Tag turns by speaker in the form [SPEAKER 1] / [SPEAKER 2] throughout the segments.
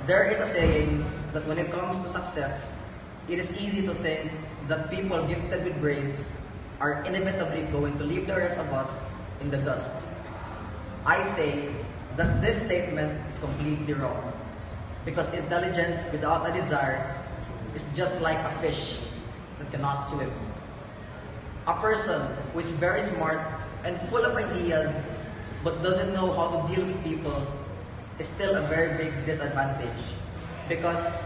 [SPEAKER 1] There is a saying that when it comes to success, it is easy to think that people gifted with brains are inevitably going to leave the rest of us in the dust. I say that this statement is completely wrong because intelligence without a desire is just like a fish that cannot swim. A person who is very smart and full of ideas but doesn't know how to deal with people is still a very big disadvantage because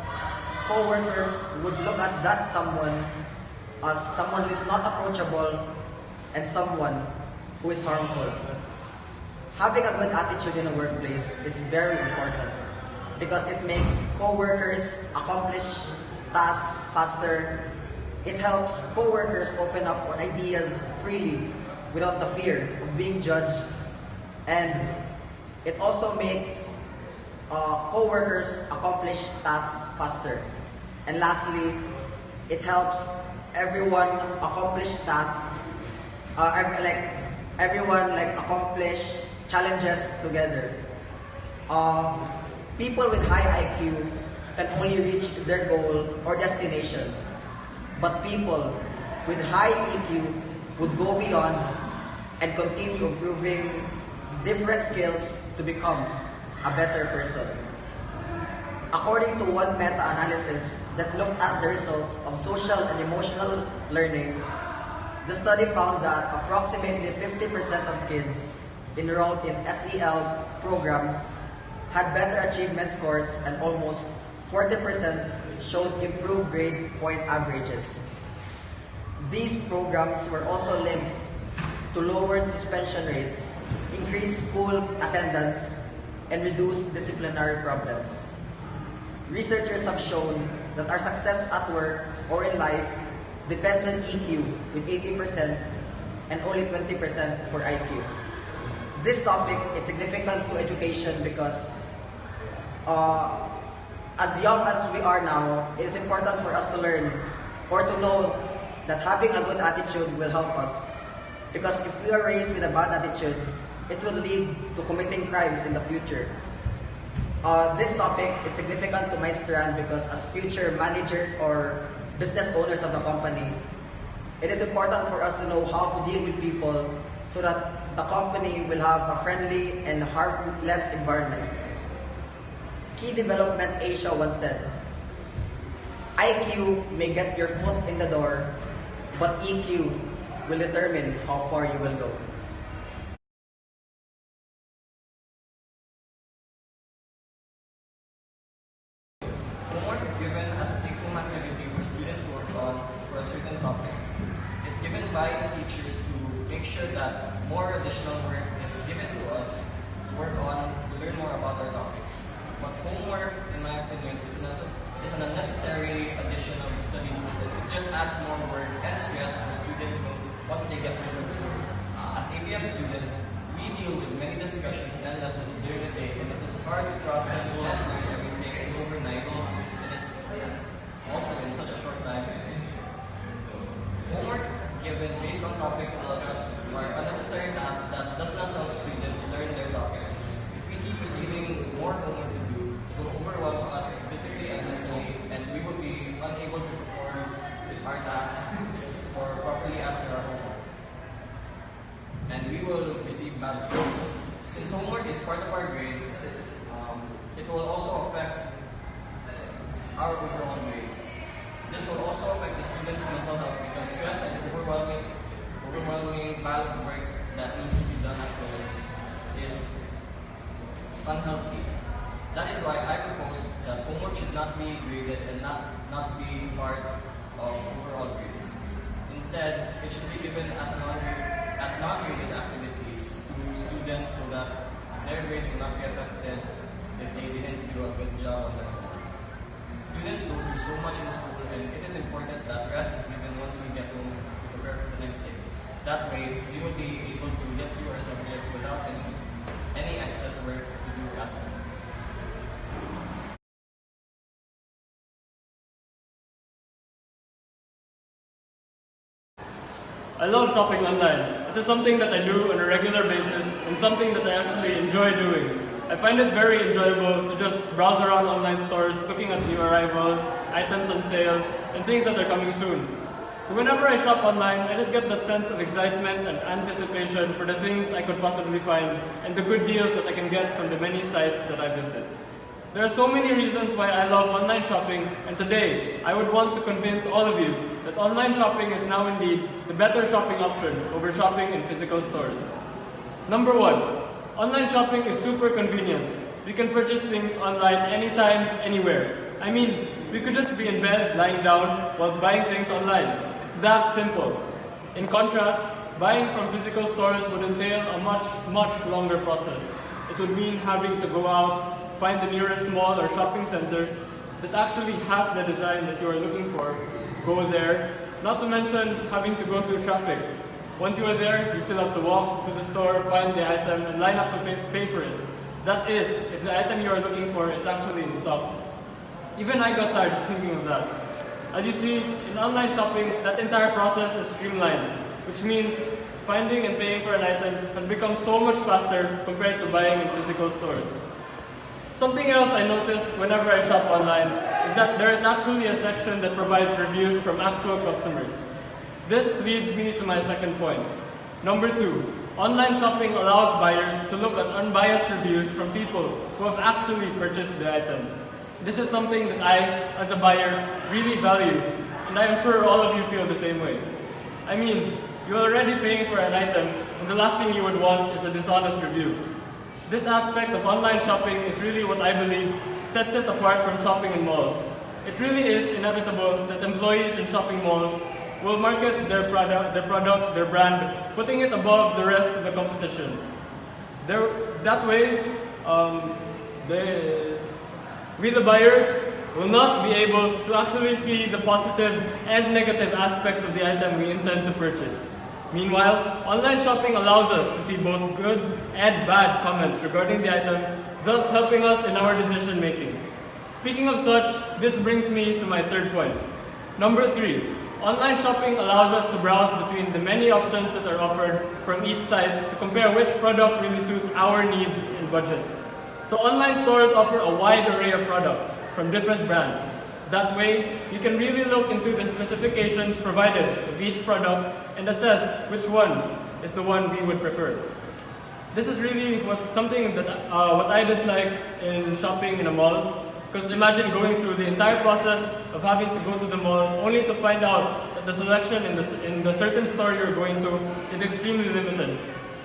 [SPEAKER 1] co-workers would look at that someone as someone who is not approachable and someone who is harmful. Having a good attitude in a workplace is very important because it makes co-workers accomplish tasks faster. It helps co-workers open up on ideas freely without the fear of being judged, and it also makes co-workers accomplish tasks faster. And lastly, it helps everyone accomplish tasks, everyone accomplish challenges together. People with high IQ can only reach their goal or destination, but people with high EQ would go beyond and continue improving different skills to become a better person. According to one meta-analysis that looked at the results of social and emotional learning, the study found that approximately 50% of kids enrolled in SEL programs had better achievement scores and almost 40% showed improved grade point averages. These programs were also linked to lowered suspension rates, increased school attendance, and reduced disciplinary problems. Researchers have shown that our success at work or in life depends on EQ with 80% and only 20% for IQ. This topic is significant to education because as young as we are now, it is important for us to learn or to know that having a good attitude will help us. Because if we are raised with a bad attitude, it will lead to committing crimes in the future. This topic is significant to my strand because as future managers or business owners of the company, it is important for us to know how to deal with people so that the company will have a friendly and harmless environment. Key Development Asia once said, IQ may get your foot in the door, but EQ will determine how far you will go.
[SPEAKER 2] Homework is given as a take-home activity for students to work on for a certain topic. It's given by the teachers to make sure that more additional work is given to us to work on to learn more about our topics. But homework, in my opinion, is an unnecessary addition of study tools. It just adds more work and stress for students once they get home from school. As ABM students, we deal with many discussions and lessons during the day, and it is hard to process and learn everything overnight, and it's also in such a short time. Homework given based on topics discussed are unnecessary tasks that does not help students learn their topics. If we keep receiving more homework to do, it will overwhelm us physically and mentally, and we will be unable to perform our tasks or properly answer our homework. And we will receive bad scores. Since homework is part of our grades, it will also affect our overall grades. This will also affect the students' mental health because stress and overwhelming pile of work that needs to be done at home is unhealthy. That is why I propose that homework should not be graded and not be part of overall grades. Instead, it should be given as non-graded activities to students so that their grades will not be affected if they didn't do a good job on their homework. Students go through so much in school, and it is important that rest is given once we get home to prepare for the next day. That way, we will be able to get through our subjects without any excess work to do at home.
[SPEAKER 3] I love shopping online. It is something that I do on a regular basis and something that I actually enjoy doing. I find it very enjoyable to just browse around online stores, looking at new arrivals, items on sale, and things that are coming soon. So whenever I shop online, I just get that sense of excitement and anticipation for the things I could possibly find and the good deals that I can get from the many sites that I visit. There are so many reasons why I love online shopping, and today I would want to convince all of you that online shopping is now indeed the better shopping option over shopping in physical stores. Number one, online shopping is super convenient. We can purchase things online anytime, anywhere. I mean, we could just be in bed, lying down, while buying things online. It's that simple. In contrast, buying from physical stores would entail a much longer process. It would mean having to go out, find the nearest mall or shopping center that actually has the design that you are looking for, go there, not to mention having to go through traffic. Once you are there, you still have to walk to the store, find the item, and line up to pay for it. That is, if the item you are looking for is actually in stock. Even I got tired just thinking of that. As you see, in online shopping, that entire process is streamlined, which means finding and paying for an item has become so much faster compared to buying in physical stores. Something else I noticed whenever I shop online is that there is actually a section that provides reviews from actual customers. This leads me to my second point. Number two, online shopping allows buyers to look at unbiased reviews from people who have actually purchased the item. This is something that I, as a buyer, really value, and I am sure all of you feel the same way. I mean, you're already paying for an item, and the last thing you would want is a dishonest review. This aspect of online shopping is really what I believe sets it apart from shopping in malls. It really is inevitable that employees in shopping malls will market their product, their brand, putting it above the rest of the competition. That way, we the buyers will not be able to actually see the positive and negative aspects of the item we intend to purchase. Meanwhile, online shopping allows us to see both good and bad comments regarding the item, thus helping us in our decision making. Speaking of such, this brings me to my third point. Number three, online shopping allows us to browse between the many options that are offered from each site to compare which product really suits our needs and budget. So online stores offer a wide array of products from different brands. That way, you can really look into the specifications provided of each product and assess which one is the one we would prefer. This is really something that what I dislike in shopping in a mall. Because imagine going through the entire process of having to go to the mall only to find out that the selection in the certain store you're going to is extremely limited.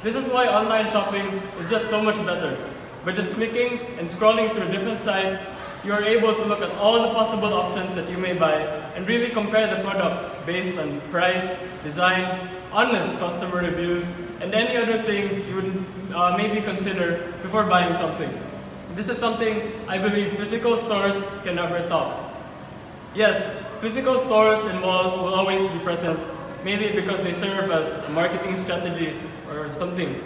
[SPEAKER 3] This is why online shopping is just so much better. By just clicking and scrolling through different sites, you are able to look at all the possible options that you may buy and really compare the products based on price, design, honest customer reviews, and any other thing you would maybe consider before buying something. This is something I believe physical stores can never top. Yes, physical stores and malls will always be present, maybe because they serve as a marketing strategy or something.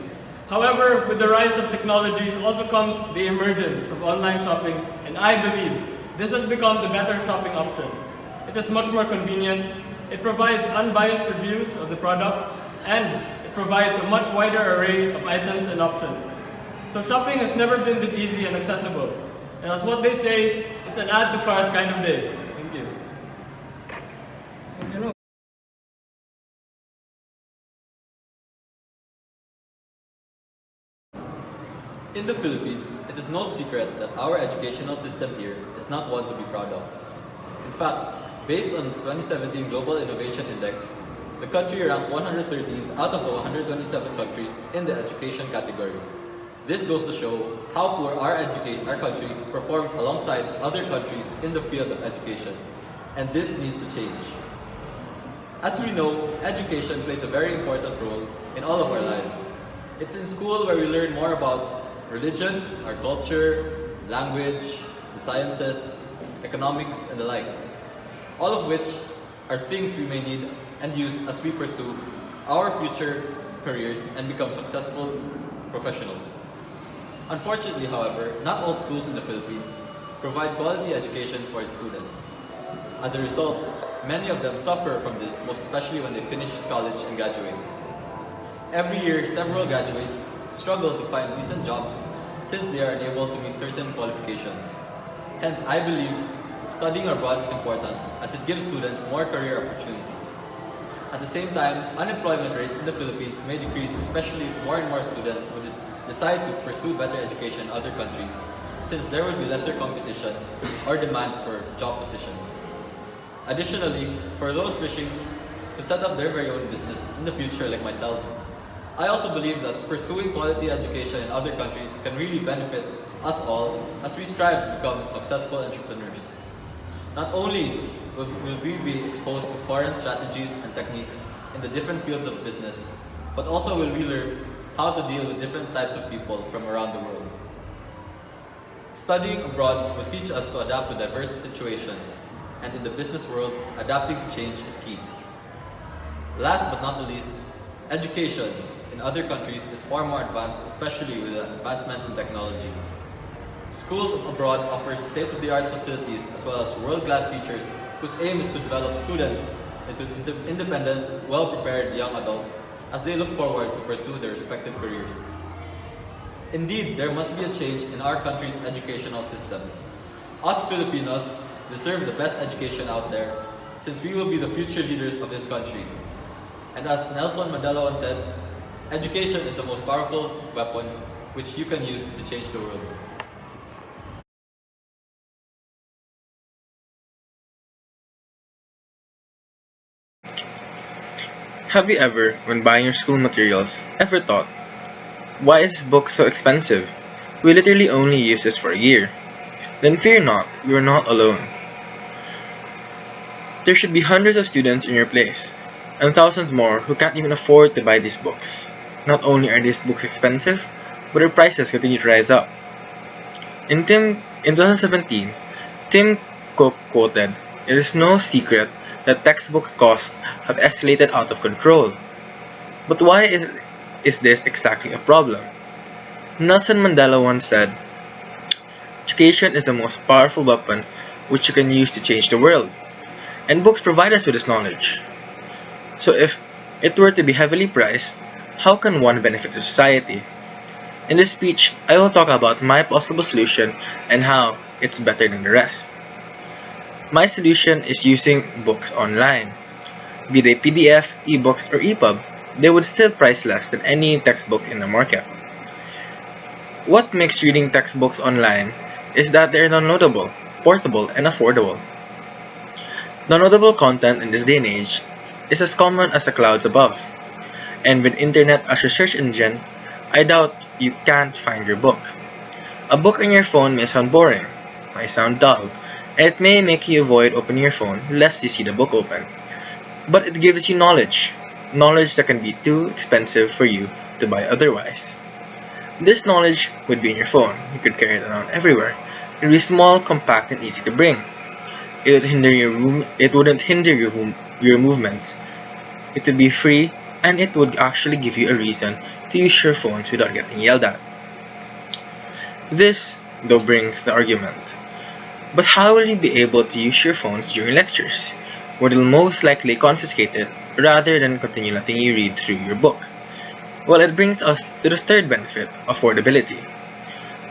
[SPEAKER 3] However, with the rise of technology also comes the emergence of online shopping, and I believe this has become the better shopping option. It is much more convenient, it provides unbiased reviews of the product, and it provides a much wider array of items and options. So shopping has never been this easy and accessible. And as what they say, it's an add to cart kind of day. Thank you.
[SPEAKER 4] In the Philippines, it is no secret that our educational system here is not one to be proud of. In fact, based on 2017 Global Innovation Index, the country ranked 113th out of the 127 countries in the education category. This goes to show how poor our country performs alongside other countries in the field of education, and this needs to change. As we know, education plays a very important role in all of our lives. It's in school where we learn more about religion, our culture, language, the sciences, economics, and the like. All of which are things we may need and use as we pursue our future careers and become successful professionals. Unfortunately, however, not all schools in the Philippines provide quality education for its students. As a result, many of them suffer from this, most especially when they finish college and graduate. Every year, several graduates struggle to find decent jobs since they are unable to meet certain qualifications. Hence, I believe studying abroad is important as it gives students more career opportunities. At the same time, unemployment rates in the Philippines may decrease, especially if more and more students would decide to pursue better education in other countries, since there would be lesser competition or demand for job positions. Additionally, for those wishing to set up their very own business in the future like myself, I also believe that pursuing quality education in other countries can really benefit us all as we strive to become successful entrepreneurs. Not only will we be exposed to foreign strategies and techniques in the different fields of business, but also will we learn how to deal with different types of people from around the world. Studying abroad will teach us to adapt to diverse situations, and in the business world, adapting to change is key. Last but not the least, education in other countries is far more advanced, especially with the advancements in technology. Schools abroad offer state-of-the-art facilities as well as world-class teachers whose aim is to develop students into independent, well-prepared young adults as they look forward to pursue their respective careers. Indeed, there must be a change in our country's educational system. Us Filipinos deserve the best education out there since we will be the future leaders of this country. And as Nelson Mandela once said, education is the most powerful weapon which you can use to change the world.
[SPEAKER 5] Have you ever, when buying your school materials, ever thought, why is this book so expensive? We literally only use this for a year. Then fear not, you are not alone. There should be hundreds of students in your place, and thousands more who can't even afford to buy these books. Not only are these books expensive, but their prices continue to rise up. In 2017, Tim Cook quoted, "It is no secret that textbook costs have escalated out of control." But why is this exactly a problem? Nelson Mandela once said, "Education is the most powerful weapon which you can use to change the world." And books provide us with this knowledge. So if it were to be heavily priced, how can one benefit the society? In this speech, I will talk about my possible solution and how it's better than the rest. My solution is using books online. Be they PDF, ebooks, or EPUB, they would still price less than any textbook in the market. What makes reading textbooks online is that they are downloadable, portable, and affordable. Downloadable content in this day and age is as common as the clouds above. And with internet as your search engine, I doubt you can't find your book. A book on your phone may sound boring, may sound dull, and it may make you avoid opening your phone lest you see the book open. But it gives you knowledge that can be too expensive for you to buy otherwise. This knowledge would be in your phone. You could carry it around everywhere. It would be small, compact, and easy to bring. It wouldn't hinder your movements. It would be free, and it would actually give you a reason to use your phones without getting yelled at. This, though, brings the argument. But how will you be able to use your phones during lectures, where they'll most likely confiscate it rather than continue letting you read through your book? Well, it brings us to the third benefit, affordability.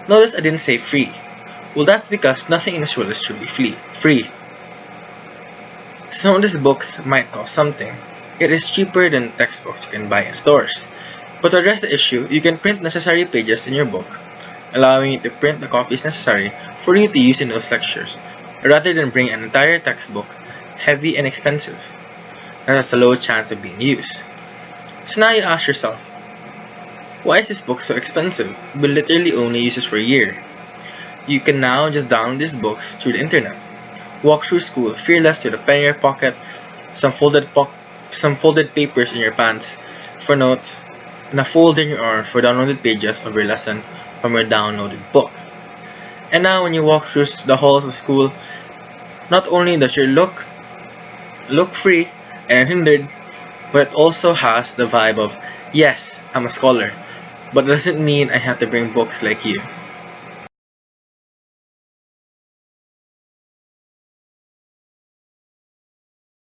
[SPEAKER 5] Notice I didn't say free. Well, that's because nothing in this world is truly free. Some of these books might cost something. It is cheaper than textbooks you can buy in stores. But to address the issue, you can print necessary pages in your book, allowing you to print the copies necessary for you to use in those lectures, rather than bring an entire textbook, heavy and expensive, that has a low chance of being used. So now you ask yourself, why is this book so expensive? We literally only use this for a year. You can now just download these books through the internet. Walk through school fearless with a pen in your pocket, some folded papers in your pants for notes, and a folder in your arm for downloaded pages of your lesson from your downloaded book. And now when you walk through the halls of school, not only does your look free and unhindered, but it also has the vibe of, yes, I'm a scholar, but it doesn't mean I have to bring books like you.